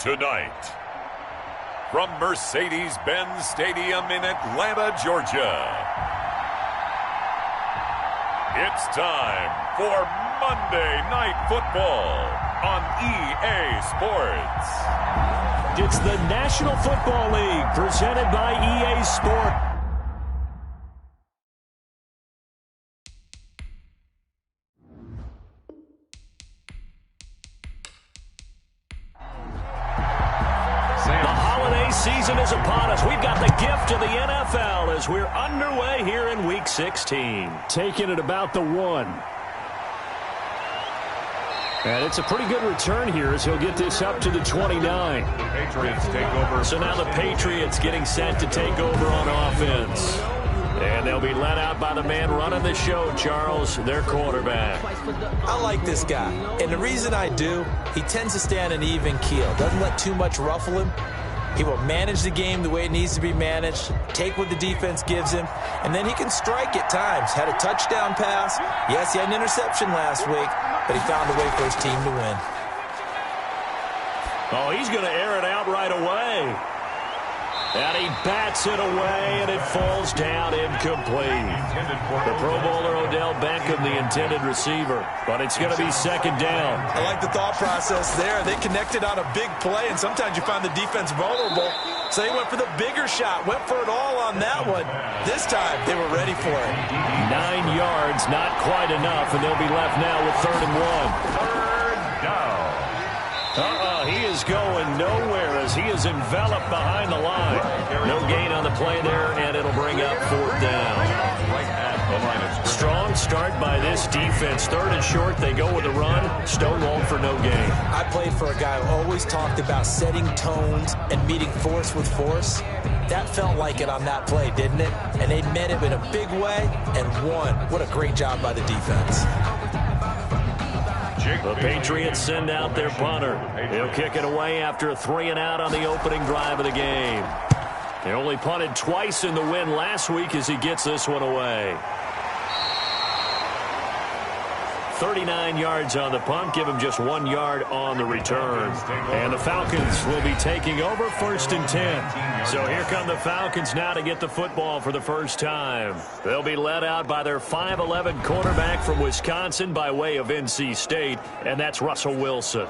Tonight, from Mercedes-Benz Stadium in Atlanta, Georgia, it's time for Monday Night Football on EA Sports. It's the National Football League presented by EA Sports. Season is upon us. We've got the gift of the NFL as we're underway here in Week 16. Taking it about the 1. And it's a pretty good return here as he'll get this up to the 29. The Patriots take over. So now the Patriots getting set to take over on offense. And they'll be let out by the man running the show, Charles, their quarterback. I like this guy. And the reason I do, he tends to stay on an even keel. Doesn't let too much ruffle him. He will manage the game the way it needs to be managed, take what the defense gives him, and then he can strike at times. Had a touchdown pass. Yes, he had an interception last week, but he found a way for his team to win. Oh, he's going to air it out right away. And he bats it away, and it falls down incomplete. The Pro Bowler Odell Beckham, the intended receiver. But it's going to be second down. I like the thought process there. They connected on a big play, and sometimes you find the defense vulnerable. So they went for the bigger shot, went for it all on that one. This time, they were ready for it. 9 yards, not quite enough, and they'll be left now with 3rd and 1. Third down. He is going nowhere as he is enveloped behind the line. No gain on the play there, and it'll bring up 4th down. Strong start by this defense. 3rd and short, they go with a run. Stonewalled for no gain. I played for a guy who always talked about setting tones and meeting force with force. That felt like it on that play, didn't it? And they met it in a big way and won. What a great job by the defense. The Patriots send out their punter. He'll kick it away after a 3-and-out on the opening drive of the game. They only punted twice in the win last week as he gets this one away. 39 yards on the punt, give him just 1 yard on the return. And the Falcons will be taking over 1st and 10. So here come the Falcons now to get the football for the first time. They'll be led out by their 5'11" quarterback from Wisconsin by way of NC State, and that's Russell Wilson.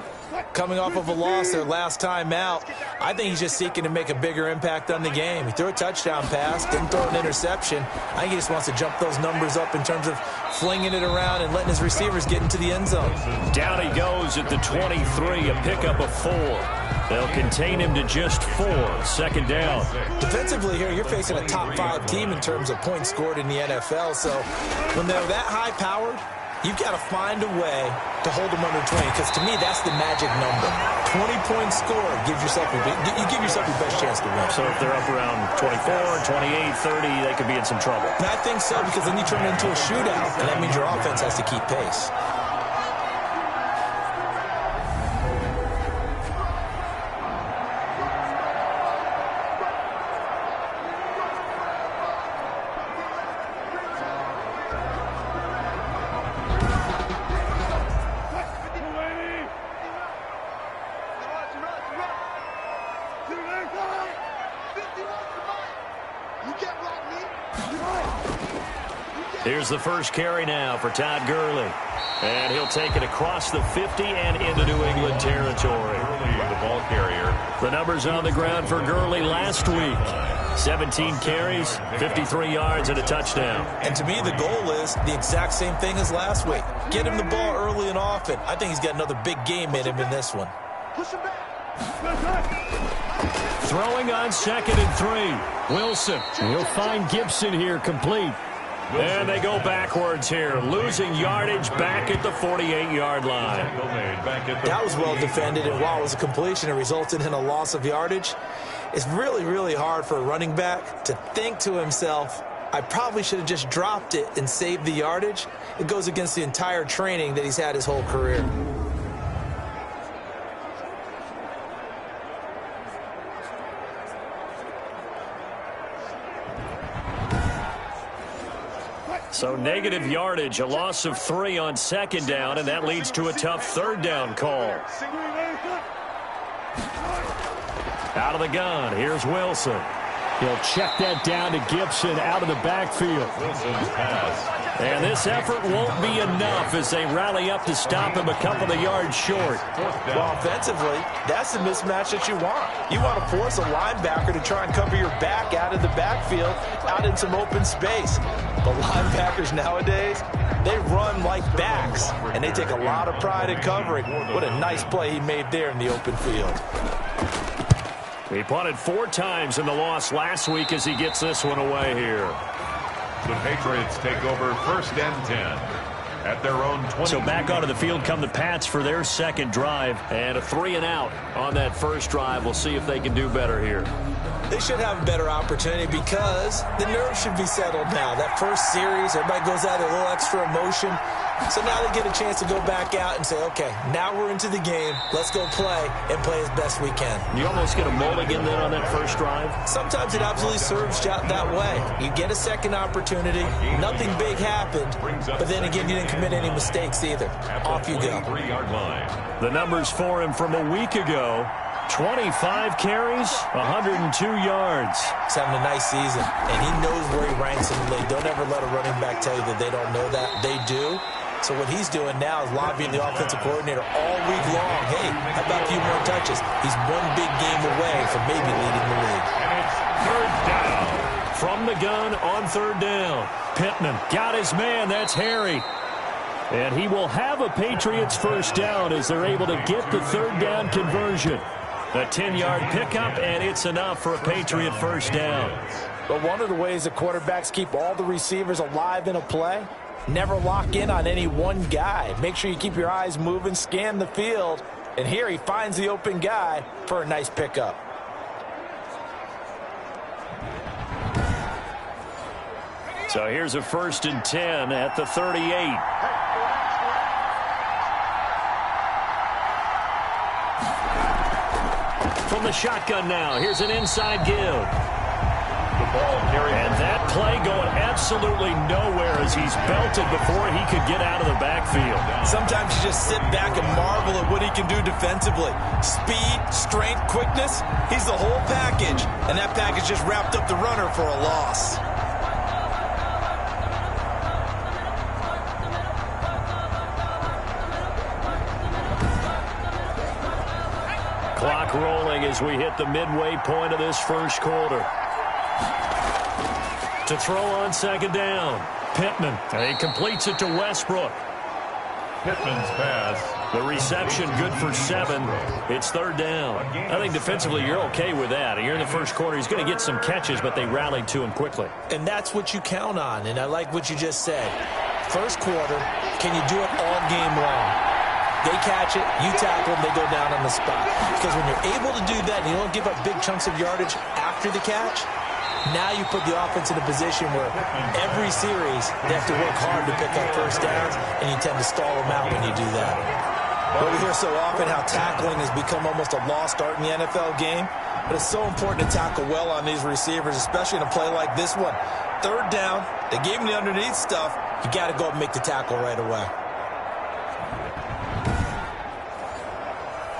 Coming off of a loss their last time out, I think he's just seeking to make a bigger impact on the game. He threw a touchdown pass, didn't throw an interception. I think he just wants to jump those numbers up in terms of flinging it around and letting his receivers get into the end zone. Down he goes at the 23, a pickup of 4. They'll contain him to just 4. 2nd down. Defensively here, you're facing a top 5 team in terms of points scored in the NFL. So when they're that high-powered, you've got to find a way to hold them under 20, because to me, that's the magic number. 20 points scored gives yourself you give yourself your best chance to win. So if they're up around 24, 28, 30, they could be in some trouble. And I think so, because then you turn it into a shootout, and that means your offense has to keep pace. Here's the first carry now for Todd Gurley. And he'll take it across the 50 and into New England territory. Gurley, the ball carrier. The numbers on the ground for Gurley last week. 17 carries, 53 yards, and a touchdown. And to me, the goal is the exact same thing as last week. Get him the ball early and often. I think he's got another big game in him in this one. Throwing on 2nd and 3. Wilson. He'll find Gibson here complete. And they go backwards here, losing yardage back at the 48-yard line. That was well defended, and while it was a completion, it resulted in a loss of yardage. It's really, really hard for a running back to think to himself, I probably should have just dropped it and saved the yardage. It goes against the entire training that he's had his whole career. So negative yardage, a loss of 3 on 2nd down, and that leads to a tough 3rd down call. Out of the gun, here's Wilson. He'll check that down to Gibson out of the backfield. Wilson's pass. And this effort won't be enough as they rally up to stop him a couple of yards short. Well, offensively, that's the mismatch that you want. You want to force a linebacker to try and cover your back out of the backfield, out in some open space. The linebackers nowadays, they run like backs, and they take a lot of pride in covering. What a nice play he made there in the open field. He punted 4 times in the loss last week as he gets this one away here. The Patriots take over 1st and 10 at their own 20. So back onto the field come the Pats for their second drive, and a 3-and-out on that first drive. We'll see if they can do better here. They should have a better opportunity because the nerves should be settled now. That first series, everybody goes out with a little extra emotion. So now they get a chance to go back out and say, okay, now we're into the game. Let's go play and play as best we can. You almost get a mulligan then on that first drive? Sometimes it absolutely serves you out that way. You get a second opportunity. Nothing big happened. But then again, you didn't commit any mistakes either. Off you go. 3-yard line. The numbers for him from a week ago. 25 carries, 102 yards. He's having a nice season, and he knows where he ranks in the league. Don't ever let a running back tell you that they don't know that. They do. So what he's doing now is lobbying the offensive coordinator all week long. Hey, how about a few more touches? He's one big game away from maybe leading the league. And it's 3rd down. From the gun on 3rd down. Pittman got his man. That's Harry. And he will have a Patriots first down as they're able to get the 3rd down conversion. A 10-yard pickup, and it's enough for a Patriot first down. But one of the ways the quarterbacks keep all the receivers alive in a play, never lock in on any one guy. Make sure you keep your eyes moving, scan the field. And here he finds the open guy for a nice pickup. So here's a 1st and 10 at the 38. From the shotgun now, here's an inside give. The ball carried. And that play going absolutely nowhere as he's belted before he could get out of the backfield. Sometimes you just sit back and marvel at what he can do defensively. Speed, strength, quickness, he's the whole package. And that package just wrapped up the runner for a loss. Clock rolling as we hit the midway point of this first quarter. To throw on 2nd down. Pittman. And he completes it to Westbrook. Pittman's pass. The reception good for 7. It's 3rd down. I think defensively you're okay with that. You're in the first quarter. He's going to get some catches, but they rallied to him quickly. And that's what you count on. And I like what you just said. First quarter, can you do it all game long? They catch it, you tackle them, they go down on the spot. Because when you're able to do that and you don't give up big chunks of yardage after the catch, now you put the offense in a position where every series they have to work hard to pick up first downs, and you tend to stall them out when you do that. But we hear so often how tackling has become almost a lost art in the NFL game. But it's so important to tackle well on these receivers, especially in a play like this one. 3rd down, they gave him the underneath stuff. You got to go up and make the tackle right away.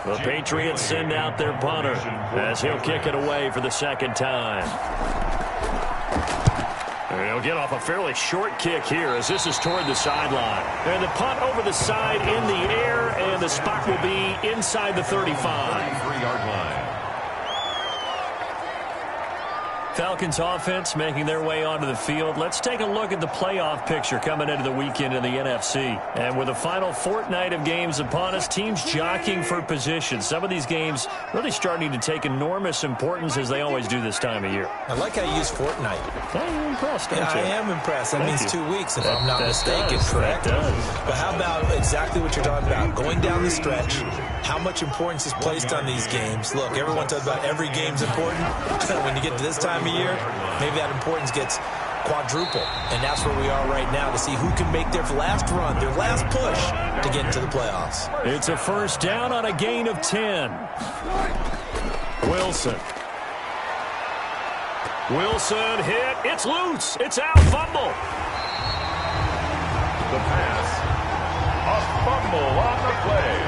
The Patriots send out their punter as he'll kick it away for the 2nd time. And he'll get off a fairly short kick here as this is toward the sideline. And the punt over the side in the air, and the spot will be inside the 35. 3-yard line. Falcons offense making their way onto the field. Let's take a look at the playoff picture coming into the weekend in the NFC. And with the final fortnight of games upon us, teams jockeying for position. Some of these games really starting to take enormous importance as they always do this time of year. I like how you use fortnight. You're impressed, don't you? I am impressed. That means 2 weeks, if I'm not that mistaken, does, correct? that does. But how about exactly what you're talking about? Going down the stretch, how much importance is placed on these games. Look, everyone talks about every game's important. When you get to this time of year, maybe that importance gets quadruple. And that's where we are right now to see who can make their last run, their last push to get into the playoffs. It's a first down on a gain of 10. Wilson. Wilson hit. It's loose. It's out. Fumble. The pass. A fumble on the play.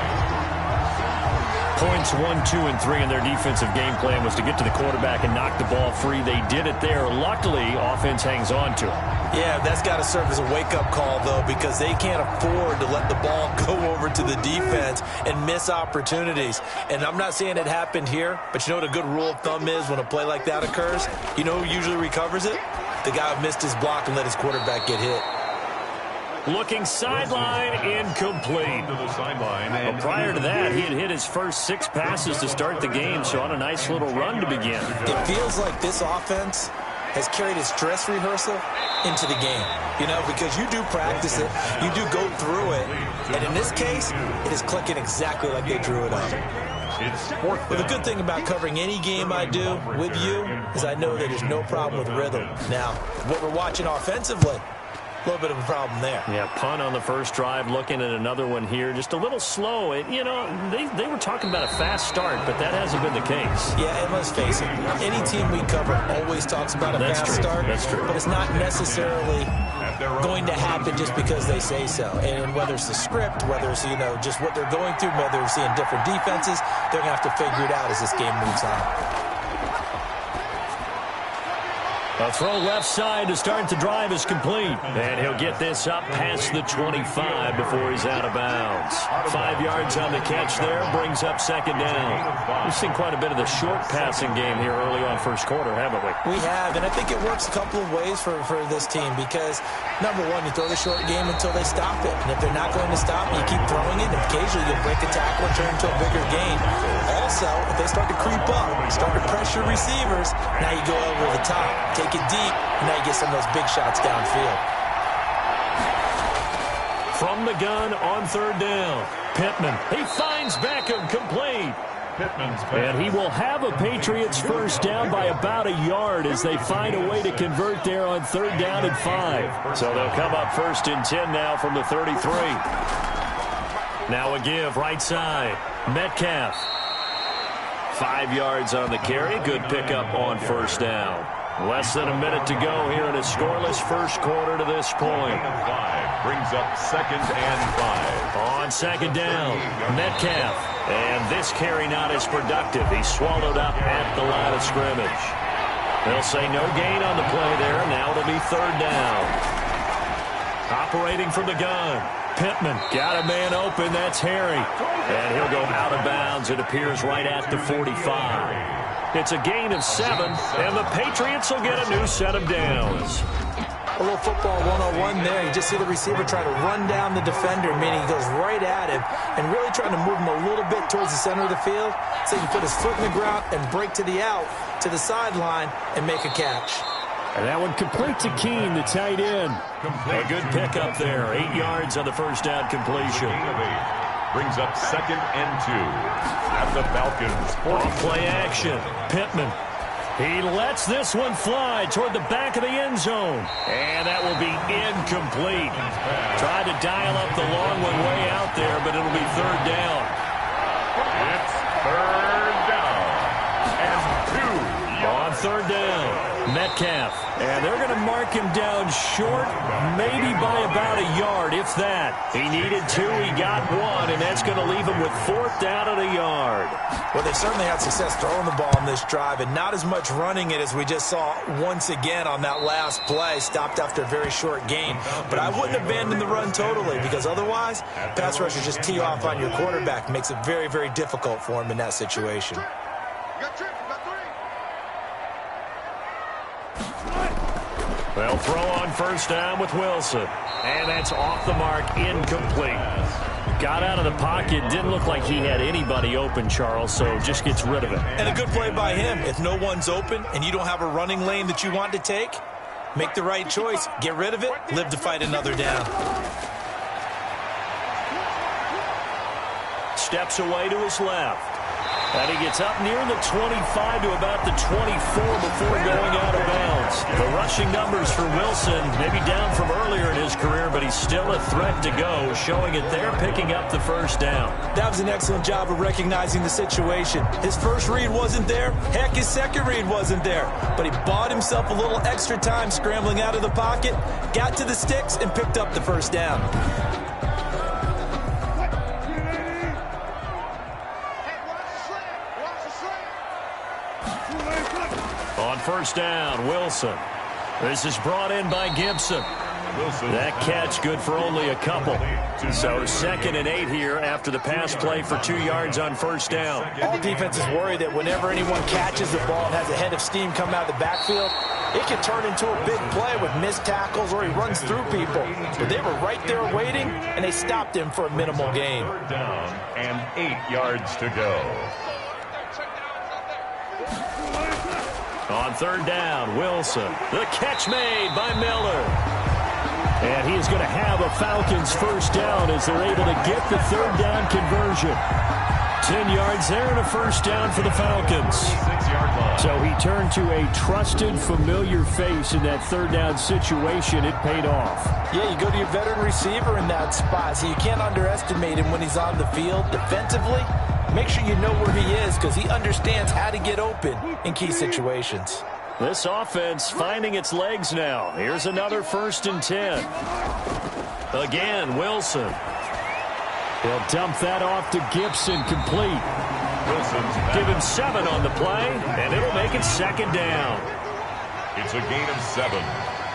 Points 1, 2, and 3 in their defensive game plan was to get to the quarterback and knock the ball free. They did it there. Luckily, offense hangs on to it. Yeah, that's got to serve as a wake-up call, though, because they can't afford to let the ball go over to the defense and miss opportunities. And I'm not saying it happened here, but you know what a good rule of thumb is when a play like that occurs? You know who usually recovers it? The guy who missed his block and let his quarterback get hit. Looking sideline, incomplete. Well, prior to that, he had hit his first 6 passes to start the game, so on a nice little run to begin. It feels like this offense has carried its dress rehearsal into the game, you know, because you do practice it, you do go through it, and in this case, it is clicking exactly like they drew it up. Well, the good thing about covering any game I do with you is I know that there's no problem with rhythm. Now, what we're watching offensively, a little bit of a problem there. Yeah, punt on the first drive, looking at another one here. Just a little slow. You know, they were talking about a fast start, but that hasn't been the case. Yeah, and let's face it, any team we cover always talks about a fast start. That's true. But it's not necessarily going to happen just because they say so. And whether it's the script, whether it's, you know, just what they're going through, whether they're seeing different defenses, they're going to have to figure it out as this game moves on. A throw left side to start the drive is complete. And he'll get this up past the 25 before he's out of bounds. 5 yards on the catch there, brings up second down. We've seen quite a bit of the short passing game here early on first quarter, haven't we? We have, and I think it works a couple of ways for this team because, number one, you throw the short game until they stop it. And if they're not going to stop it, you keep throwing it, and occasionally you'll break a tackle and turn into a bigger gain. Also, if they start to creep up, start to pressure receivers, now you go over the top. Take it deep, and now you get some of those big shots downfield. From the gun on third down, Pittman. He finds Beckham, complete. And he will have a Patriots first down by about a yard as they find a way to convert there on third down and 5. So they'll come up first and 10 now from the 33. Now a give right side. Metcalf. 5 yards on the carry. Good pickup on first down. Less than a minute to go here in a scoreless first quarter to this point. Brings up second and 5. On second down, Metcalf. And this carry not as productive. He's swallowed up at the line of scrimmage. They'll say no gain on the play there. Now it'll be third down. Operating from the gun. Pittman got a man open. That's Harry. And he'll go out of bounds. It appears right at the 45. It's a gain of 7, and the Patriots will get a new set of downs. A little football 101 there. You just see the receiver try to run down the defender, meaning he goes right at him and really trying to move him a little bit towards the center of the field so he can put his foot in the ground and break to the out, to the sideline, and make a catch. And that one complete to Keene, the tight end. A good pickup there. 8 yards on the first down completion. Brings up second and 2 at the Falcons. Play action. Pittman. He lets this one fly toward the back of the end zone. And that will be incomplete. Tried to dial up the long one way out there, but it'll be third down. It's third down. And 2 on third down. Metcalf. And they're going to mark him down short, maybe by about a yard, if that. He needed 2, he got 1, and that's going to leave him with fourth down at a yard. Well, they certainly had success throwing the ball on this drive, and not as much running it as we just saw once again on that last play, stopped after a very short gain. But I wouldn't abandon the run totally, because otherwise, pass rushers just tee off on your quarterback. Makes it very, very difficult for him in that situation. They'll throw on first down with Wilson. And that's off the mark, incomplete. Got out of the pocket, didn't look like he had anybody open, Charles, so just gets rid of it. And a good play by him. If no one's open and you don't have a running lane that you want to take, make the right choice. Get rid of it, live to fight another down. Steps away to his left. And he gets up near the 25 to about the 24 before going out of bounds. The rushing numbers for Wilson maybe down from earlier in his career, but he's still a threat to go, showing it there, picking up the first down. That was an excellent job of recognizing the situation. His first read wasn't there. Heck, his second read wasn't there. But he bought himself a little extra time scrambling out of the pocket, got to the sticks, and picked up the first down. On first down, Wilson. This is brought in by Gibson. That catch good for only a couple. So 2nd and 8 here after the pass play for 2 yards on first down. All defenses worry that whenever anyone catches the ball and has a head of steam coming out of the backfield, it can turn into a big play with missed tackles or he runs through people. But they were right there waiting, and they stopped him for a minimal gain. 3rd down and 8 yards to go. On 3rd down, Wilson. The catch made by Miller. And he is going to have a Falcons first down as they're able to get the 3rd down conversion. 10 yards there and a first down for the Falcons. So he turned to a trusted, familiar face in that 3rd down situation. It paid off. Yeah, you go to your veteran receiver in that spot, so you can't underestimate him when he's on the field defensively. Make sure you know where he is because he understands how to get open in key situations. This offense finding its legs now. Here's another 1st and 10. Again, Wilson. He'll dump that off to Gibson, complete. Give him 7 on the play, and it'll make it 2nd down. It's a gain of 7.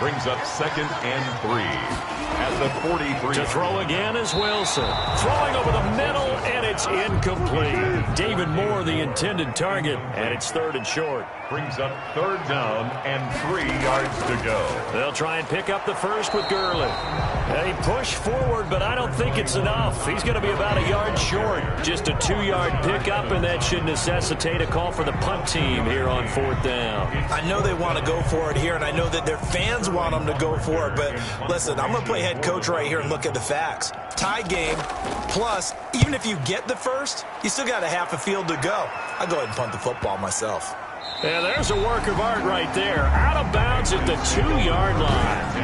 Brings up 2nd and 3 at the 43. To throw again is Wilson. Throwing over the middle, and it's incomplete. David Moore, the intended target, and it's 3rd and short. Brings up 3rd down and 3 yards to go. They'll try and pick up the first with Gurley. They push forward, but I don't think it's enough. He's going to be about a yard short. Just a 2-yard pickup, and that should necessitate a call for the punt team here on 4th down. I know they want to go for it here, and I know that their fans want them to go for it, but listen, I'm going to play head coach right here and look at the facts. Tie game, plus, even if you get the first, you still got a half a field to go. I'll go ahead and punt the football myself. Yeah, there's a work of art right there. Out of bounds at the 2-yard line.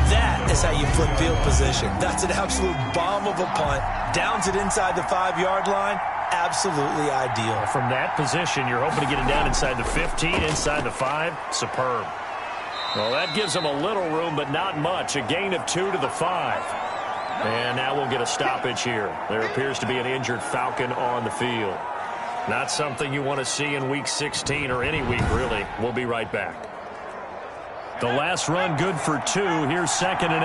That is how you flip field position. That's an absolute bomb of a punt. Downs it inside the 5-yard line. Absolutely ideal. From that position, you're hoping to get it down inside the 15, inside the 5. Superb. Well, that gives them a little room, but not much. A gain of 2 to the 5. And now we'll get a stoppage here. There appears to be an injured Falcon on the field. Not something you want to see in Week 16 or any week, really. We'll be right back. The last run good for 2. Here's 2nd and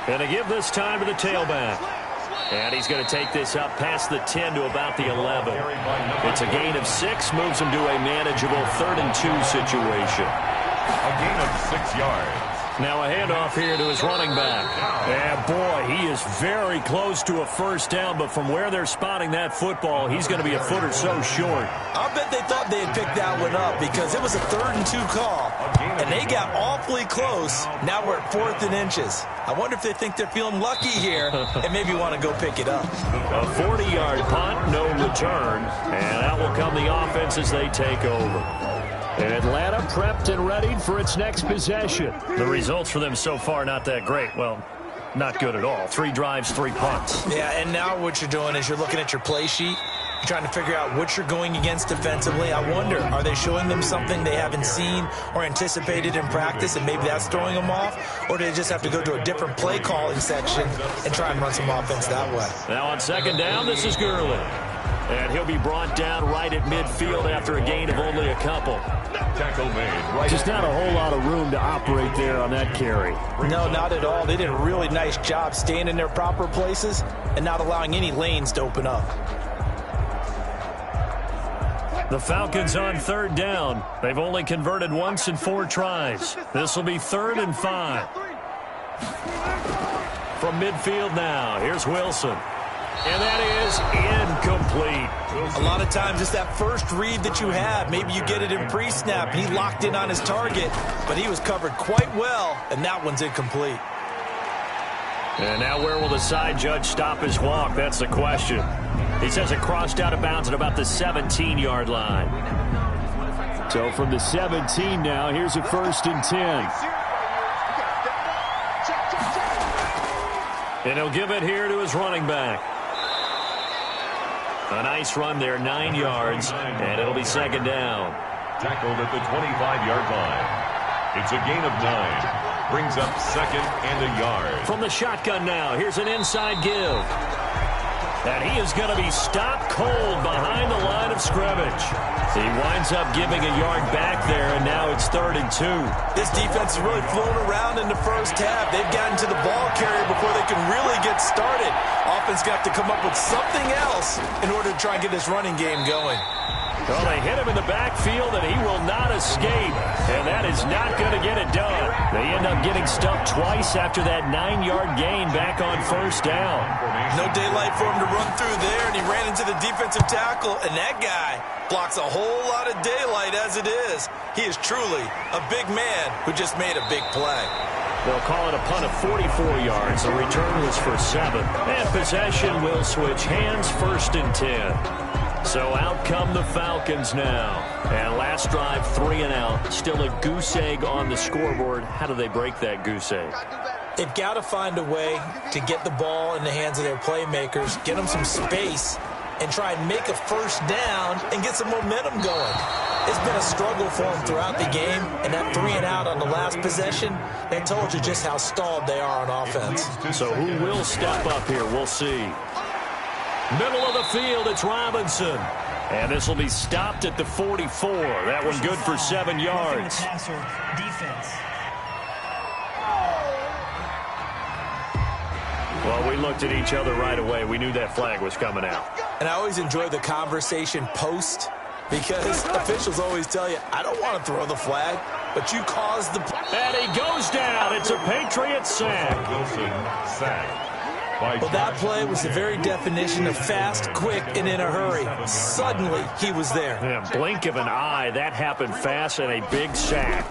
8. And to give this time to the tailback. And he's going to take this up past the 10 to about the 11. It's a gain of 6, moves him to a manageable 3rd and 2 situation. A gain of 6 yards. Now a handoff here to his running back. And boy, he is very close to a first down, but from where they're spotting that football, he's going to be a foot or so short. I'll bet they thought they had picked that one up because it was a 3rd and 2 call, and they got awfully close. Now we're at 4th and inches. I wonder if they think they're feeling lucky here and maybe want to go pick it up. A 40-yard punt, no return, and out will come the offense as they take over. Atlanta prepped and ready for its next possession. The results for them so far not that great. Well, not good at all. 3 drives, 3 punts. Yeah, and now what you're doing is you're looking at your play sheet. You're trying to figure out what you're going against defensively. I wonder, are they showing them something they haven't seen or anticipated in practice, and maybe that's throwing them off? Or do they just have to go to a different play calling section and try and run some offense that way? Now on 2nd down, this is Gurley. And he'll be brought down right at midfield after a gain of only a couple. Tackle made. Right. Just not a whole lot of room to operate there on that carry. No, not at all. They did a really nice job staying in their proper places and not allowing any lanes to open up. The Falcons on 3rd down. They've only converted once in 4 tries. This will be 3rd and 5. From midfield now, here's Wilson. And that is incomplete. A lot of times it's that first read that you have. Maybe you get it in pre-snap, and he locked in on his target, but he was covered quite well, and that one's incomplete. And now where will the side judge stop his walk? That's the question. He says it crossed out of bounds at about the 17-yard line. So from the 17 now, here's a 1st and 10. And he'll give it here to his running back. A nice run there, 9 yards, and it'll be 2nd down. Tackled at the 25-yard line. It's a gain of 9. Brings up 2nd and a yard. From the shotgun now, here's an inside give. And he is going to be stopped cold behind the line of scrimmage. He winds up giving a yard back there, and now it's 3rd and 2. This defense is really flown around in the first half. They've gotten to the ball carrier before they can really get started. Offense got to come up with something else in order to try and get this running game going. Well, they hit him in the backfield, and he will not escape. And that is not going to get it done. They end up getting stuffed twice after that 9-yard gain back on 1st down. No daylight for him to run through there, and he ran into the defensive tackle, and that guy blocks a whole lot of daylight as it is. He is truly a big man who just made a big play. They'll call it a punt of 44 yards. The return was for 7. And possession will switch hands, 1st and 10. So out come the Falcons now. And last drive, 3 and out. Still a goose egg on the scoreboard. How do they break that goose egg? They've got to find a way to get the ball in the hands of their playmakers, get them some space, and try and make a 1st down and get some momentum going. It's been a struggle for them throughout the game, and that 3 and out on the last possession, that told you just how stalled they are on offense. So who will step up here? We'll see. Middle of the field, it's Robinson. And this will be stopped at the 44. That one good for 7 yards. Well, we looked at each other right away. We knew that flag was coming out. And I always enjoy the conversation post, because officials always tell you, I don't want to throw the flag, but you caused the play. And he goes down. It's a Patriots sack. Wilson sacked. Well, that play was the very definition of fast, quick, and in a hurry. Suddenly, he was there. Yeah, blink of an eye. That happened fast and a big sack.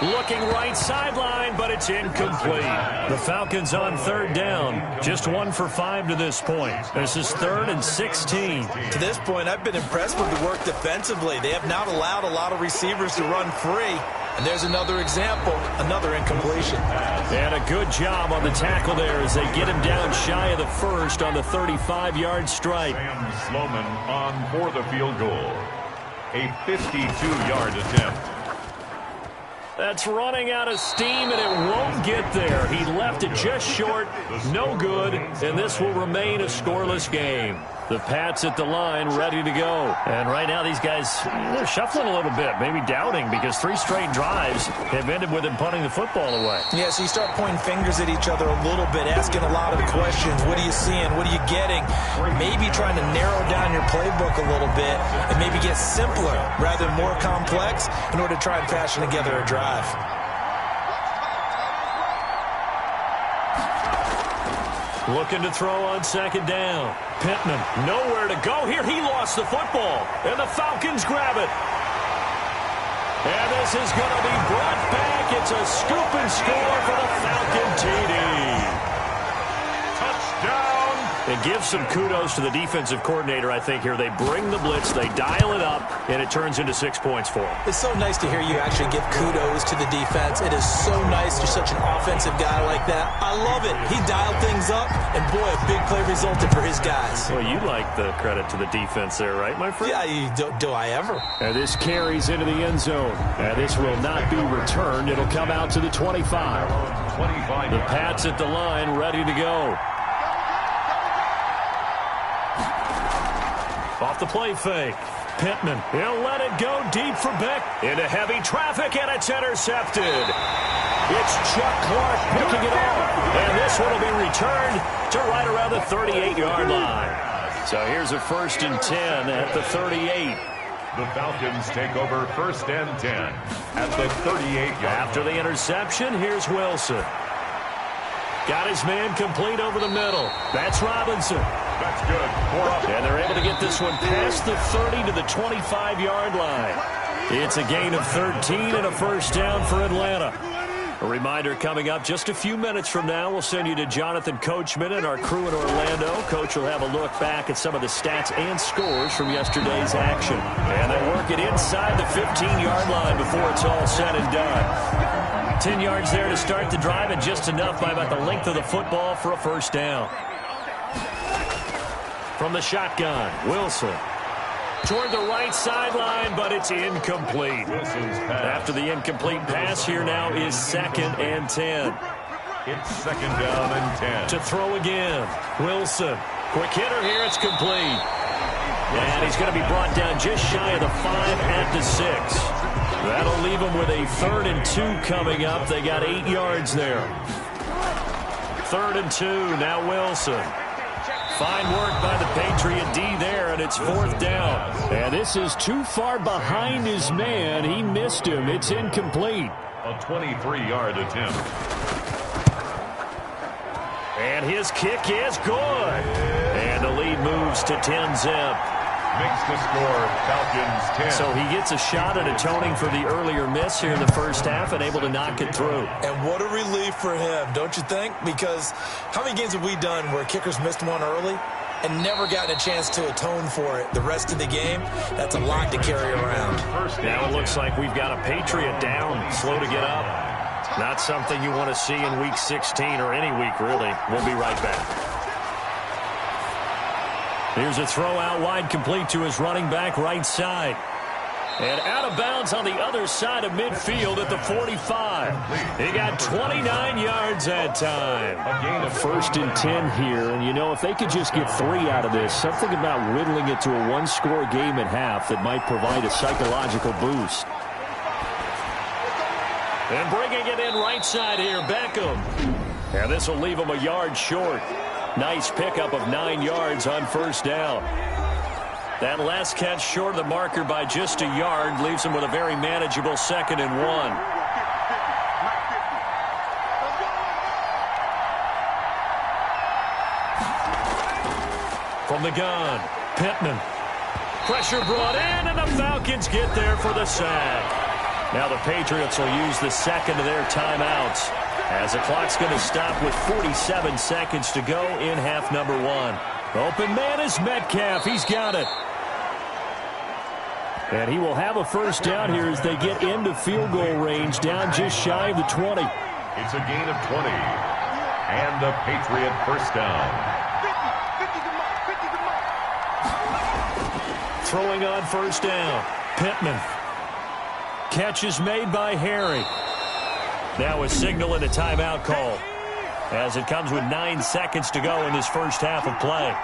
Looking right sideline, but it's incomplete. The Falcons on 3rd down. Just 1 for 5 to this point. This is 3rd and 16. To this point, I've been impressed with the work defensively. They have not allowed a lot of receivers to run free. And there's another example, another incompletion. And a good job on the tackle there as they get him down shy of the 1st on the 35-yard strike. Sam Sloman on for the field goal. A 52-yard attempt. That's running out of steam, and it won't get there. He left it just short, no good, and this will remain a scoreless game. The Pats at the line, ready to go. And right now, these guys, they're shuffling a little bit, maybe doubting, because 3 straight drives have ended with him punting the football away. Yeah, so you start pointing fingers at each other a little bit, asking a lot of questions. What are you seeing? What are you getting? Maybe trying to narrow down your playbook a little bit and maybe get simpler rather than more complex in order to try and fashion together a drive. Looking to throw on 2nd down. Pittman, nowhere to go here. He lost the football, and the Falcons grab it. And this is going to be brought back. It's a scoop and score for the Falcon TD. Touchdown. It gives some kudos to the defensive coordinator, I think, here. They bring the blitz, they dial it up, and it turns into 6 points for them. It's so nice to hear you actually give kudos to the defense. It is so nice. You're such an offensive guy like that. I love it. He dialed things up, and boy, a big play resulted for his guys. Well, you like the credit to the defense there, right, my friend? Yeah, do I ever? And this carries into the end zone. And this will not be returned. It'll come out to the 25. The Pats at the line, ready to go. Off the play fake. Pittman, he'll let it go deep for Beck. Into heavy traffic, and it's intercepted. It's Chuck Clark picking it off. And this one will be returned to right around the 38-yard line. So here's a 1st and 10 at the 38. The Falcons take over 1st and 10 at the 38-yard. After the interception, here's Wilson. Got his man complete over the middle. That's Robinson. That's good. 4 up. And they're able to get this one past the 30 to the 25-yard line. It's a gain of 13 and a 1st down for Atlanta. A reminder coming up just a few minutes from now. We'll send you to Jonathan Coachman and our crew in Orlando. Coach will have a look back at some of the stats and scores from yesterday's action. And they'll work it inside the 15-yard line before it's all said and done. 10 yards there to start the drive, and just enough by about the length of the football for a 1st down. From the shotgun, Wilson. Toward the right sideline, but it's incomplete. After the incomplete pass, here now is 2nd and 10. It's 2nd down and 10. To throw again. Wilson. Quick hitter here. It's complete. And he's going to be brought down just shy of the 5 at the 6. That'll leave him with a 3rd and 2 coming up. They got 8 yards there. 3rd and 2. Now Wilson. Fine work by the Patriot D there, and it's 4th down. And this is too far behind his man. He missed him. It's incomplete. A 23-yard attempt. And his kick is good. And the lead moves to 10-zip. Makes the score Falcons 10. So he gets a shot at atoning for the earlier miss here in the first half and able to knock it through. And what a relief for him, don't you think? Because how many games have we done where kickers missed one early and never gotten a chance to atone for it the rest of the game? That's a lot to carry around. Now it looks like we've got a Patriot down, slow to get up. Not something you want to see in Week 16 or any week, really. We'll be right back. Here's a throw out wide, complete to his running back right side. And out of bounds on the other side of midfield at the 45. He got 29 yards that time. A 1st and 10 here. And, you know, if they could just get 3 out of this, something about whittling it to a 1-score game at half that might provide a psychological boost. And bringing it in right side here, Beckham. And this will leave him a yard short. Nice pickup of 9 yards on 1st down. That last catch short of the marker by just a yard leaves him with a very manageable 2nd and 1. From the gun, Pittman. Pressure brought in, and the Falcons get there for the sack. Now the Patriots will use the 2nd of their timeouts, as the clock's going to stop with 47 seconds to go in half number 1. Open man is Metcalf. He's got it. And he will have a 1st down here as they get into field goal range, down just shy of the 20. It's a gain of 20. And a Patriot 1st down. Throwing on 1st down. Pittman. Catch is made by Harry. Now a signal and a timeout call, as it comes with 9 seconds to go in this first half of play.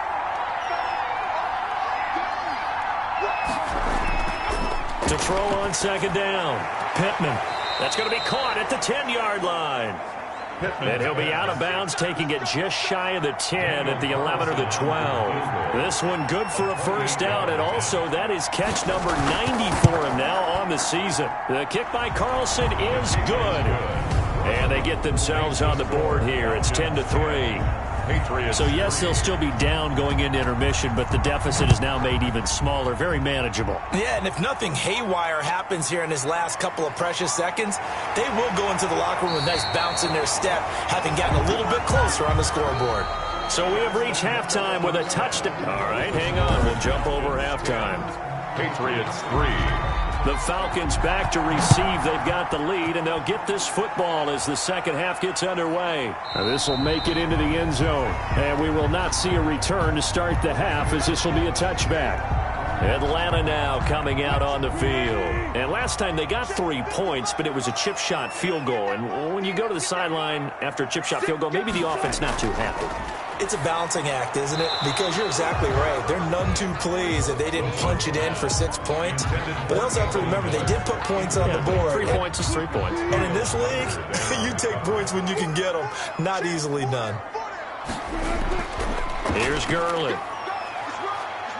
To throw on 2nd down, Pittman. That's going to be caught at the 10-yard line. And he'll be out of bounds, taking it just shy of the 10 at the 11 or the 12. This one good for a 1st down, and also that is catch number 90 for him now on the season. The kick by Carlson is good. And they get themselves on the board here. It's 10-3. Patriots. So, yes, they'll still be down going into intermission, but the deficit is now made even smaller, very manageable. Yeah, and if nothing haywire happens here in his last couple of precious seconds, they will go into the locker room with a nice bounce in their step, having gotten a little bit closer on the scoreboard. So we have reached halftime with a touchdown. All right, hang on. We'll jump over halftime. Patriots 3. The Falcons back to receive. They've got the lead, and they'll get this football as the second half gets underway. This will make it into the end zone, and we will not see a return to start the half, as this will be a touchback. Atlanta now coming out on the field. And last time they got 3 points, but it was a chip shot field goal. And when you go to the sideline after a chip shot field goal, maybe the offense not too happy. It's a balancing act, isn't it? Because you're exactly right. They're none too pleased that they didn't punch it in for 6 points. But they also have to remember they did put points on the board. 3 points is 3 points. And in this league, you take points when you can get them. Not easily done. Here's Gurley.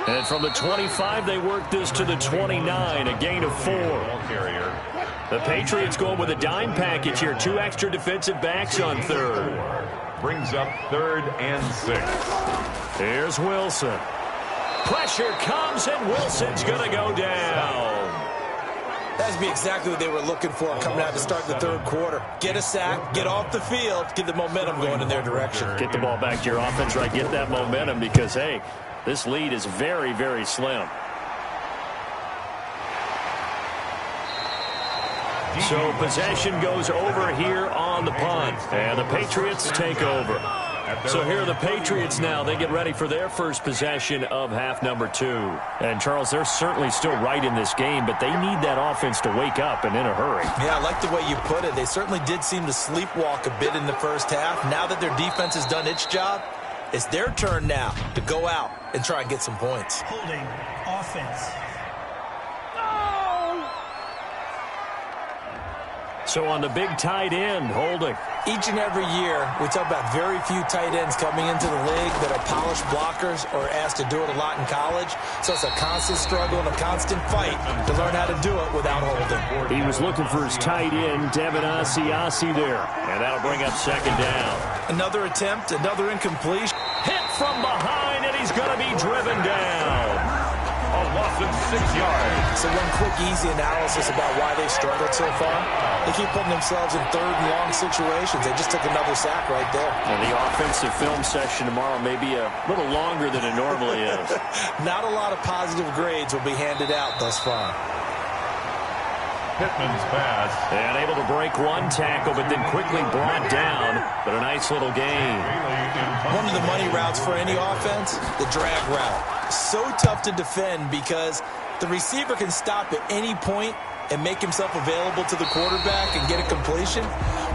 And from the 25, they work this to the 29, a gain of 4. The Patriots going with a dime package here. 2 extra defensive backs on 3rd. Brings up 3rd and 6. Here's Wilson. Pressure comes, and Wilson's going to go down. That's be exactly what they were looking for coming out to start the 3rd quarter. Get a sack, get off the field, get the momentum going in their direction. Get the ball back to your offense, right? Get that momentum because, hey, this lead is very, very slim. So possession goes over here on the punt, and the Patriots take over. So here are the Patriots now. They get ready for their first possession of half number 2. And, Charles, they're certainly still right in this game, but they need that offense to wake up and in a hurry. Yeah, I like the way you put it. They certainly did seem to sleepwalk a bit in the first half. Now that their defense has done its job, it's their turn now to go out and try and get some points. Holding offense. So on the big tight end, holding. Each and every year, we talk about very few tight ends coming into the league that are polished blockers or asked to do it a lot in college. So it's a constant struggle and a constant fight to learn how to do it without holding. He was looking for his tight end, Devin Asiasi there. And that'll bring up second down. Another attempt, another incompletion. Hit from behind, and he's going to be driven down. A loss of 6 yards. So one quick, easy analysis about why they've struggled so far. They keep putting themselves in third and long situations. They just took another sack right there. And the offensive film session tomorrow may be a little longer than it normally is. Not a lot of positive grades will be handed out thus far. Pittman's pass. And able to break one tackle, but then quickly brought down. But a nice little gain. One of the money routes for any offense, the drag route. So tough to defend because the receiver can stop at any point and make himself available to the quarterback and get a completion.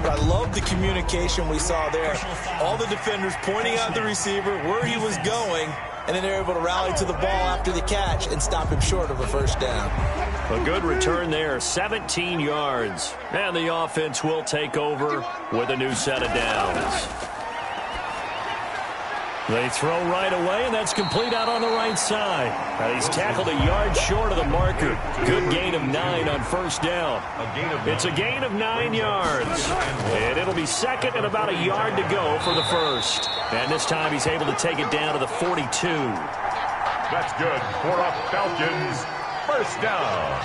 But I love the communication we saw there. All the defenders pointing out the receiver, where he was going, and then they're able to rally to the ball after the catch and stop him short of a first down. A good return there, 17 yards. And the offense will take over with a new set of downs. They throw right away, and that's complete out on the right side. He's tackled a yard short of the marker. Good gain of 9 on first down. It's a gain of 9 yards. And it'll be second and about a yard to go for the first. And this time he's able to take it down to the 42. That's good for a Falcons first down.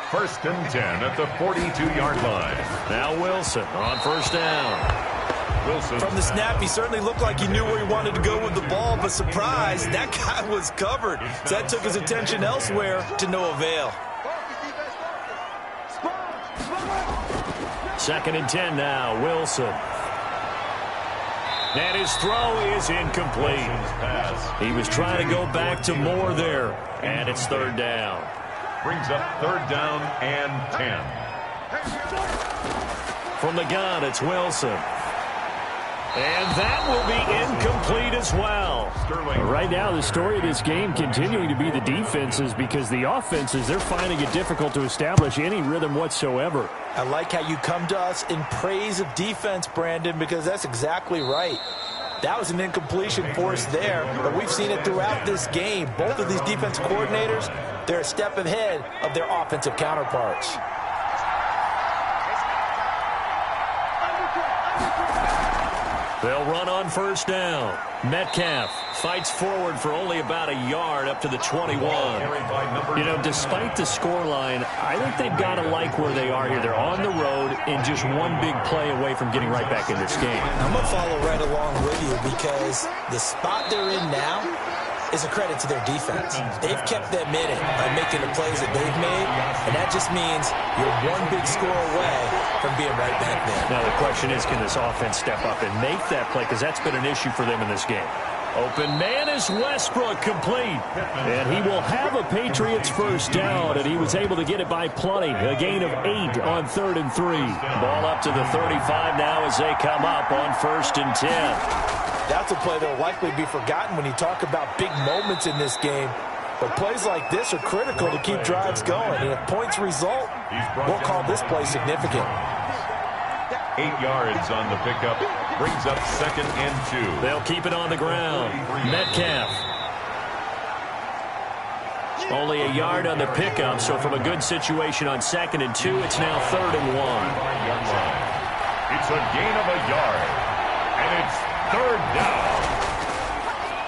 First and 10 at the 42-yard line. Now Wilson on first down. From the snap, he certainly looked like he knew where he wanted to go with the ball, but surprise, that guy was covered. So that took his attention elsewhere to no avail. Second and 10 now, Wilson. And his throw is incomplete. He was trying to go back to Moore there, and it's third down. Brings up third down and 10. From the gun, it's Wilson. And that will be incomplete as well. Right now, the story of this game continuing to be the defenses, because the offenses, they're finding it difficult to establish any rhythm whatsoever. I like how you come to us in praise of defense, Brandon, because that's exactly right. That was an incompletion forced there, but we've seen it throughout this game. Both of these defense coordinators, they're a step ahead of their offensive counterparts. They'll run on first down. Metcalf fights forward for only about a yard up to the 21. You know, despite the scoreline, I think they've got to like where they are here. They're on the road and just one big play away from getting right back in this game. I'm going to follow right along with you because the spot they're in now is a credit to their defense. They've kept them in it by making the plays that they've made, and that just means you're one big score away from being right back there. Now the question is, can this offense step up and make that play? Because that's been an issue for them in this game. Open man is Westbrook, complete. And he will have a Patriots first down, and he was able to get it by plenty. A gain of 8 on 3rd and 3. Ball up to the 35 now as they come up on 1st and 10. That's a play that will likely be forgotten when you talk about big moments in this game. But plays like this are critical to keep drives going. And if points result, we'll call this play significant. 8 yards on the pickup. Brings up 2nd and 2. They'll keep it on the ground. Metcalf. Only a yard on the pickup, so from a good situation on 2nd and 2, it's now 3rd and 1. It's a gain of a yard. And it's 3rd down.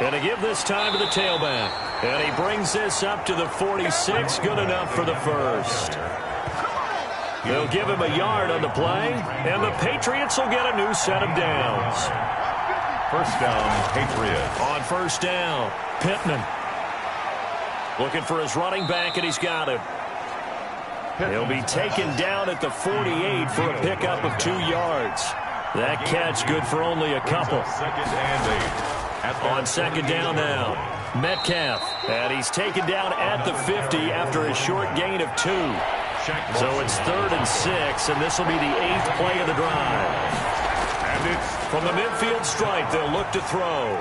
And to give this time to the tailback. And he brings this up to the 46. Good enough for the first. They'll give him a yard on the play. And the Patriots will get a new set of downs. First down, Patriots. On first down, Pittman. Looking for his running back, and he's got him. He'll be taken down at the 48 for a pickup of 2 yards. That catch good for only a couple. Second and 8. On second down now, Metcalf. And he's taken down at the 50 after a short gain of 2. So it's 3rd and 6, and this will be the 8th play of the drive. And it's from the midfield stripe, they'll look to throw.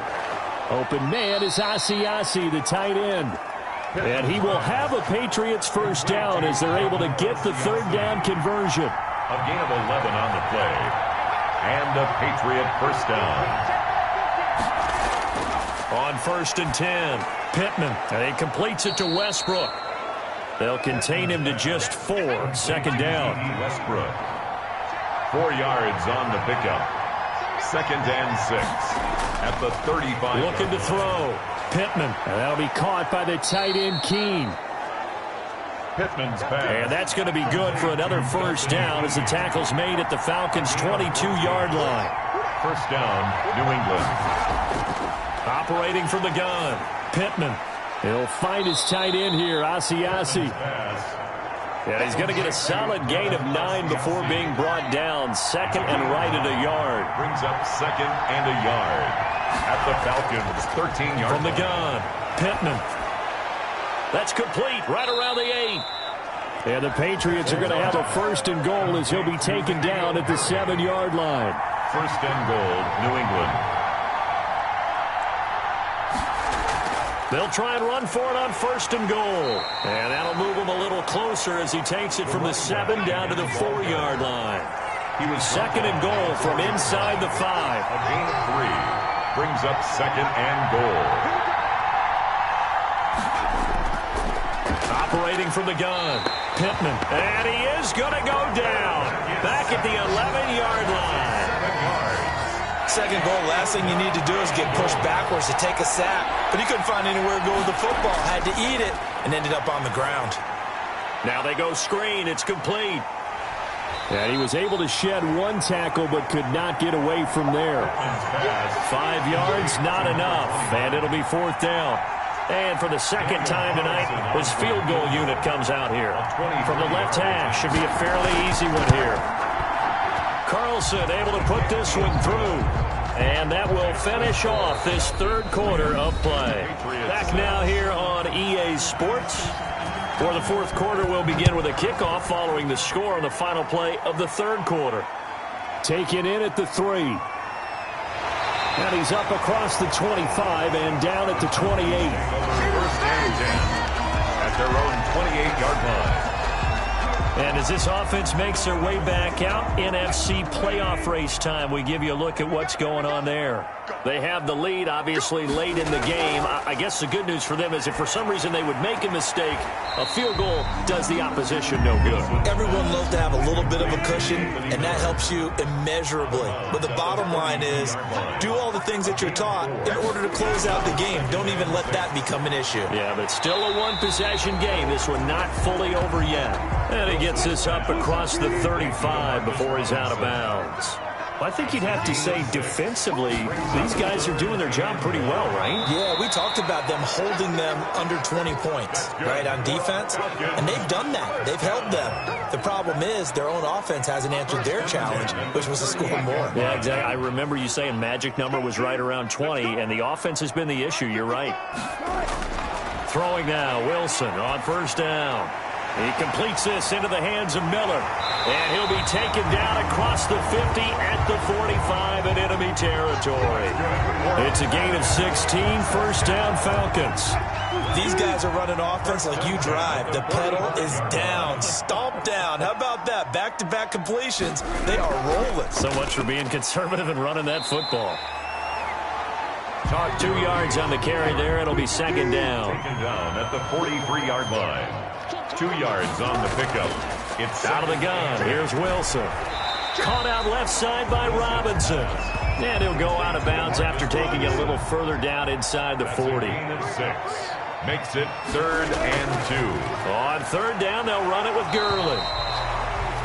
Open man is Asiasi, the tight end. And he will have a Patriots first down as they're able to get the 3rd down conversion. a gain of 11 on the play. And a Patriot first down. On 1st and 10, Pittman, and he completes it to Westbrook. They'll contain him to just 4. 2nd down. Westbrook. 4 yards on the pickup. 2nd and 6 at the 35. Looking to throw. Pittman. And that'll be caught by the tight end, Keene. Pittman's pass. And that's going to be good for another first down as the tackle's made at the Falcons' 22-yard line. First down, New England. Operating from the gun, Pittman. He'll find his tight end here, Asiasi. And he's going to get a solid gain of 9 before being brought down. 2nd and right at a yard. Brings up 2nd and a yard at the Falcons' 13-yard from the gun, Pittman. That's complete right around the 8. And the Patriots are going to have a 1st and goal as he'll be taken down at the 7-yard line. 1st and goal, New England. They'll try and run for it on 1st and goal. And that'll move him a little closer as he takes it from the 7 down to the 4-yard line. He was 2nd and goal from inside the 5. A gain of 3 brings up 2nd and goal. Operating from the gun, Pittman. And he is going to go down. Back at the 11-yard line. 2nd goal, last thing you need to do is get pushed backwards to take a sack. But he couldn't find anywhere to go with the football. Had to eat it and ended up on the ground. Now they go screen. It's complete. And he was able to shed 1 tackle but could not get away from there. 5 yards, not enough. And it'll be 4th down. And for the 2nd time tonight, his field goal unit comes out here. From the left hash, should be a fairly easy one here. Carlson able to put this one through. And that will finish off this 3rd quarter of play. Back now here on EA Sports. For the 4th quarter, we'll begin with a kickoff following the score on the final play of the 3rd quarter. Taken in at the 3. And he's up across the 25 and down at the 28. 1st and 10 at their own 28-yard line. And as this offense makes their way back out, NFC playoff race time, we give you a look at what's going on there. They have the lead, obviously, late in the game. I guess the good news for them is if for some reason they would make a mistake, a field goal does the opposition no good. Everyone loves to have a little bit of a cushion, and that helps you immeasurably. But the bottom line is, do all the things that you're taught in order to close out the game. Don't even let that become an issue. Yeah, but still a one-possession game. This one not fully over yet. And he gets this up across the 35 before he's out of bounds. I think you'd have to say defensively, these guys are doing their job pretty well, right? Yeah, we talked about them holding them under 20 points, right, on defense. And they've done that. They've held them. The problem is their own offense hasn't answered their challenge, which was to score more. Yeah, exactly. I remember you saying magic number was right around 20, and the offense has been the issue. You're right. Throwing now, Wilson on 1st down. He completes this into the hands of Miller. And he'll be taken down across the 50 at the 45 in enemy territory. It's a gain of 16, 1st down Falcons. These guys are running offense like you drive. The pedal is down, stomp down. How about that? Back-to-back completions. They are rolling. So much for being conservative and running that football. 2 yards on the carry there. It'll be 2nd down. Taken down at the 43-yard line. 2 yards on the pickup. It's out of the gun. Here's Wilson. Caught out left side by Robinson. And he'll go out of bounds after taking it a little further down inside the 40. Gain of 6. Makes it 3rd and 2. On 3rd down, they'll run it with Gurley.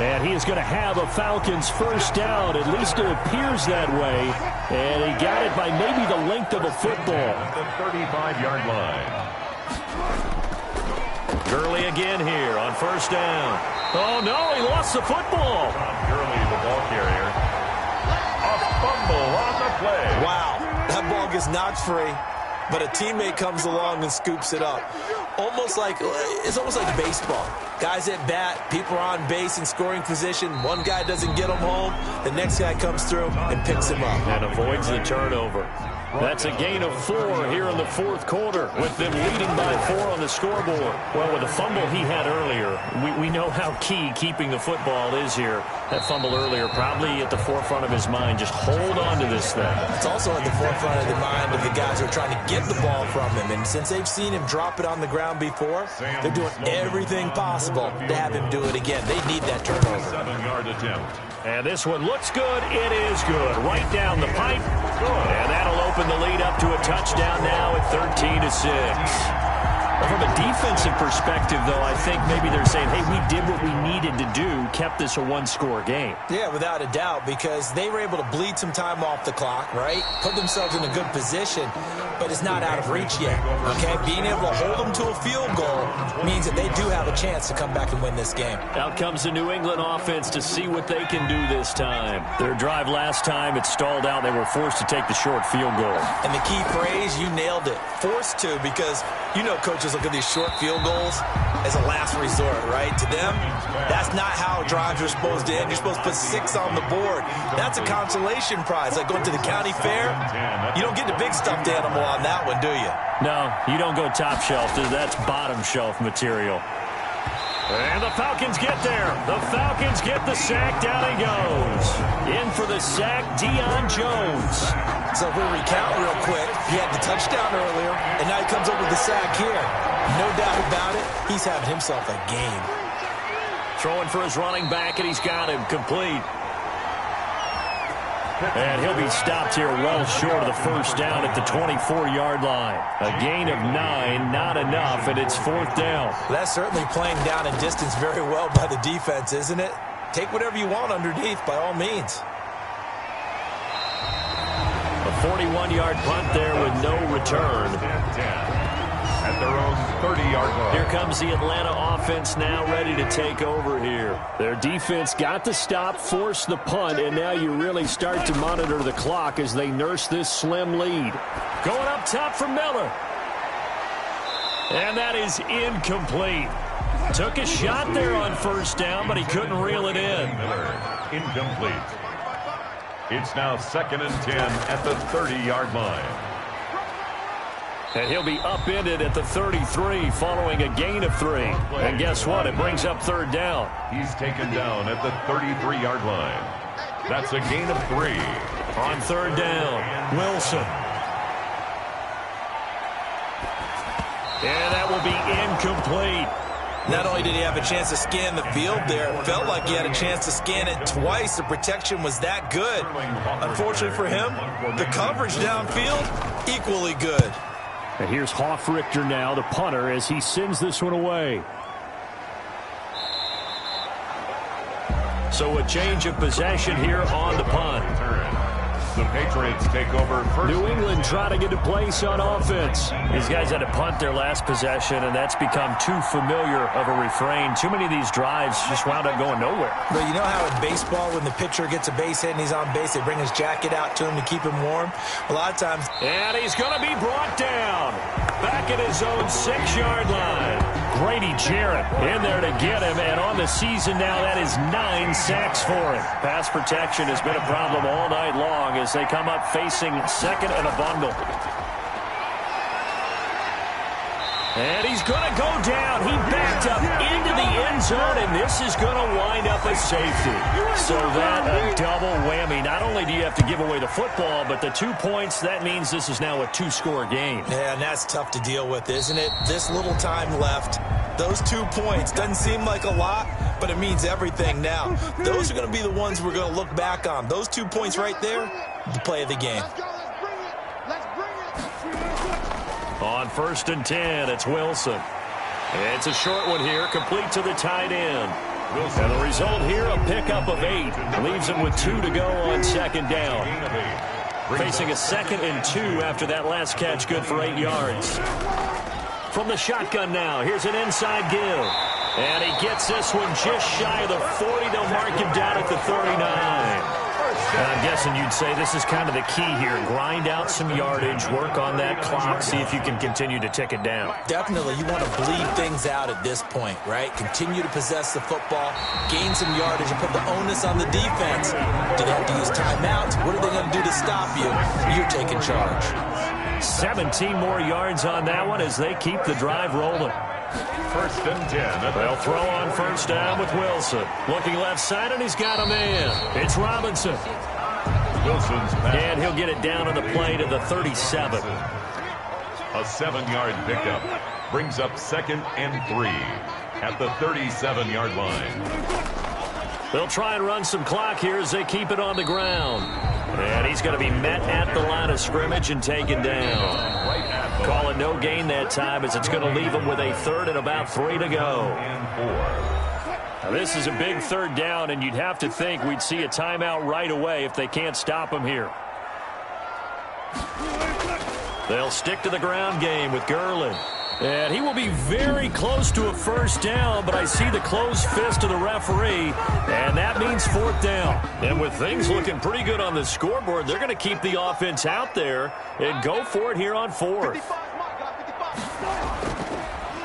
And he is going to have a Falcons first down. At least it appears that way. And he got it by maybe the length of a football. At the 35-yard line. Gurley again here on 1st down. Oh, no, he lost the football. Gurley, the ball carrier. fumble on the play. Wow, that ball gets knocked free, but a teammate comes along and scoops it up. It's almost like baseball. Guys at bat, people are on base in scoring position. One guy doesn't get him home. The next guy comes through and picks him up. And avoids the turnover. That's a gain of 4 here in the fourth quarter, with them leading by 4 on the scoreboard. Well, with the fumble he had earlier, we know how key keeping the football is here. That fumble earlier probably at the forefront of his mind. Just hold on to this thing. It's also at the forefront of the mind of the guys who are trying to get the ball from him. And since they've seen him drop it on the ground before, they're doing everything possible to have him do it again. They need that turnover. 7-yard attempt. And this one looks good. It is good. Right down the pipe. And that'll open the lead up to a touchdown now at 13-6. From a defensive perspective, though, I think maybe they're saying, hey, we did what we needed to do, kept this a one-score game. Yeah, without a doubt, because they were able to bleed some time off the clock, right? Put themselves in a good position, but it's not out of reach yet, okay? Being able to hold them to a field goal means that they do have a chance to come back and win this game. Out comes the New England offense to see what they can do this time. Their drive last time, it stalled out. They were forced to take the short field goal. And the key phrase, you nailed it, forced to, because you know coaches look at these short field goals as a last resort, right? To them, that's not how drives are supposed to end. You're supposed to put 6 on the board. That's a consolation prize, like going to the county fair. You don't get the big stuffed animal on that one, do you? No, you don't go top shelf. That's bottom shelf material. And the Falcons get there. The Falcons get the sack. Down he goes. In for the sack, Deion Jones. So if we recount real quick, he had the touchdown earlier, and now he comes up with the sack here. No doubt about it, he's having himself a game. Throwing for his running back, and he's got him complete. And he'll be stopped here well short of the first down at the 24-yard line. A gain of 9, not enough, and it's 4th down. That's certainly playing down in distance very well by the defense, isn't it? Take whatever you want underneath, by all means. A 41-yard punt there with no return. At their own 30-yard line. Here comes the Atlanta offense now ready to take over here. Their defense got the stop, forced the punt, and now you really start to monitor the clock as they nurse this slim lead. Going up top for Miller. And that is incomplete. Took a shot there on first down, but he couldn't reel it in. Miller, incomplete. It's now 2nd and 10 at the 30-yard line. And he'll be upended at the 33 following a gain of 3. And guess what? It brings up 3rd down. He's taken down at the 33-yard line. That's a gain of 3. On 3rd down, Wilson. And that will be incomplete. Not only did he have a chance to scan the field there, it felt like he had a chance to scan it twice. The protection was that good. Unfortunately for him, the coverage downfield, equally good. And here's Hoffrichter now, the punter, as he sends this one away. So a change of possession here on the punt. The Patriots take over first. New England trying to get a place on offense. These guys had to punt their last possession, and that's become too familiar of a refrain. Too many of these drives just wound up going nowhere. But you know how in baseball, when the pitcher gets a base hit and he's on base, they bring his jacket out to him to keep him warm? A lot of times. And he's going to be brought down. Back at his own 6-yard line. Grady Jarrett in there to get him, and on the season now, that is 9 sacks for him. Pass protection has been a problem all night long as they come up facing 2nd and a bundle. And he's going to go down. He backed up into the end zone, and this is going to wind up a safety. So that a double whammy. Not only do you have to give away the football, but the 2 points, that means this is now a 2-score game. Yeah, and that's tough to deal with, isn't it? This little time left. Those 2 points doesn't seem like a lot, but it means everything now. Those are going to be the ones we're going to look back on. Those 2 points right there, the play of the game. On 1st and 10, it's Wilson. It's a short one here, complete to the tight end. And the result here, a pickup of 8. Leaves him with 2 to go on 2nd down. Facing a 2nd and 2 after that last catch, good for 8 yards. From the shotgun now, here's an inside give. And he gets this one just shy of the 40. They'll mark him down at the 39. And I'm guessing you'd say this is kind of the key here. Grind out some yardage, work on that clock, see if you can continue to tick it down. Definitely, you want to bleed things out at this point, right? Continue to possess the football, gain some yardage, and put the onus on the defense. Do they have to use timeouts? What are they going to do to stop you? You're taking charge. 17 more yards on that one as they keep the drive rolling. 1st and 10. They'll throw on 1st down with Wilson. Looking left side, and he's got a man. It's Robinson. Wilson's pass. And he'll get it down on the play to the 37. A 7-yard pickup. Brings up 2nd and 3 at the 37-yard line. They'll try and run some clock here as they keep it on the ground. And he's going to be met at the line of scrimmage and taken down. Call it no gain that time as it's going to leave him with a 3rd and about 3 to go. Now this is a big 3rd down, and you'd have to think we'd see a timeout right away if they can't stop him here. They'll stick to the ground game with Gurley. And he will be very close to a 1st down, but I see the closed fist of the referee, and that means 4th down. And with things looking pretty good on the scoreboard, they're going to keep the offense out there and go for it here on 4th.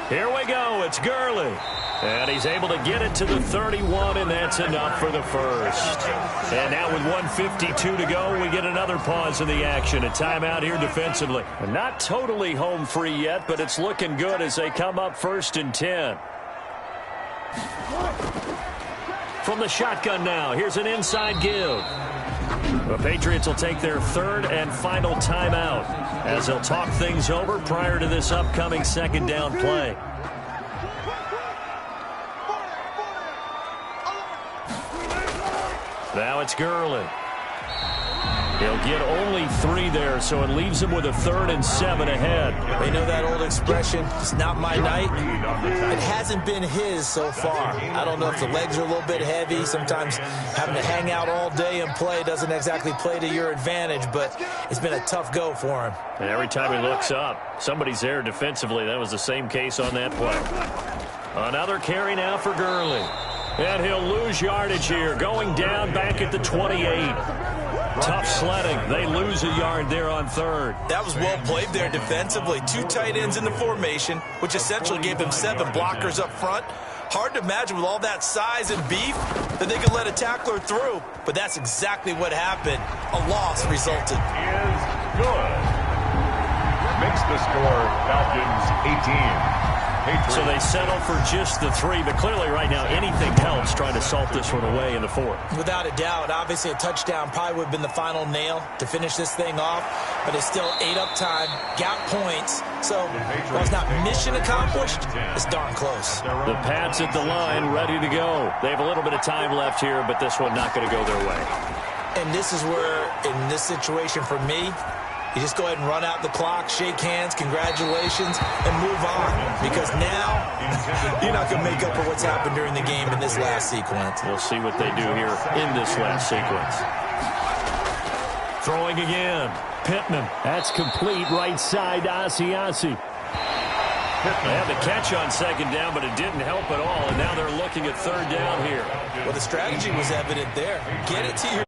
Here we go. It's Gurley. And he's able to get it to the 31, and that's enough for the 1st. And now with 1:52 to go, we get another pause in the action. A timeout here defensively. Not totally home free yet, but it's looking good as they come up 1st and 10. From the shotgun now, here's an inside give. The Patriots will take their 3rd and final timeout as they'll talk things over prior to this upcoming 2nd down play. Now it's Gurley. He'll get only 3 there, so it leaves him with a 3rd and 7 ahead. They know that old expression, it's not my night. It hasn't been his so far. I don't know if the legs are a little bit heavy. Sometimes having to hang out all day and play doesn't exactly play to your advantage, but it's been a tough go for him. And every time he looks up, somebody's there defensively. That was the same case on that play. Another carry now for Gurley. And he'll lose yardage here, going down back at the 28. Tough sledding. They lose a yard there on 3rd. That was well played there defensively. 2 tight ends in the formation, which essentially gave him 7 blockers up front. Hard to imagine with all that size and beef that they could let a tackler through. But that's exactly what happened. A loss resulted. Is good. Makes the score Falcons 18. So they settle for just the 3, but clearly right now anything helps trying to salt this one away in the 4th. Without a doubt, obviously a touchdown probably would have been the final nail to finish this thing off, but it's still ate up time, got points, so while it's not mission accomplished, it's darn close. The Pats at the line ready to go. They have a little bit of time left here, but this one not going to go their way. And this is where, in this situation for me, you just go ahead and run out the clock, shake hands, congratulations, and move on. Because now, you're not going to make up for what's happened during the game in this last sequence. We'll see what they do here in this last sequence. Throwing again. Pittman. That's complete right side to Asiasi. They had the catch on 2nd down, but it didn't help at all. And now they're looking at 3rd down here. Well, the strategy was evident there. Get it to your